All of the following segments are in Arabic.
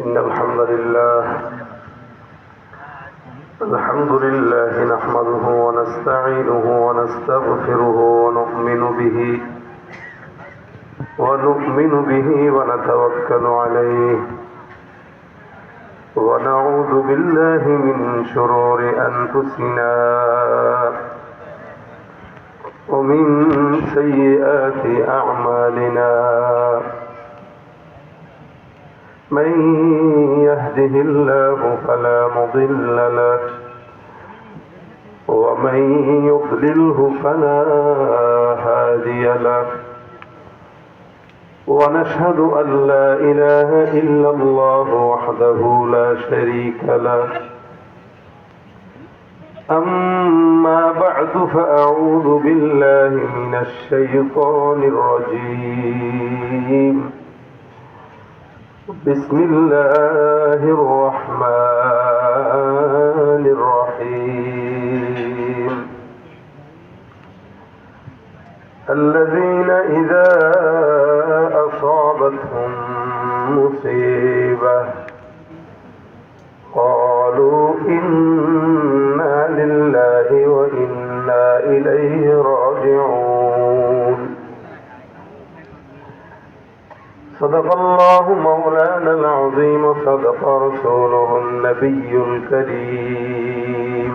إن الحمد لله نحمده ونستعينه ونستغفره ونؤمن به ونتوكل عليه ونعوذ بالله من شرور أنفسنا ومن سيئات أعمالنا من يهده الله فلا مضل له ومن يضلله فلا هادي له ونشهد أن لا إله إلا الله وحده لا شريك له أما بعد فأعوذ بالله من الشيطان الرجيم بسم الله الرحمن الرحيم الذين إذا أصابتهم مصيبة قالوا إنا لله وإنا إليه راجعون صدق الله مولانا العظيم صدق رسوله النبي الكريم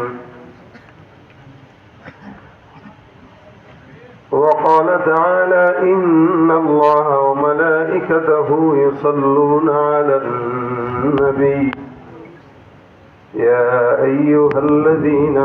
وقال تعالى إن الله وملائكته يصلون على النبي يا أيها الذين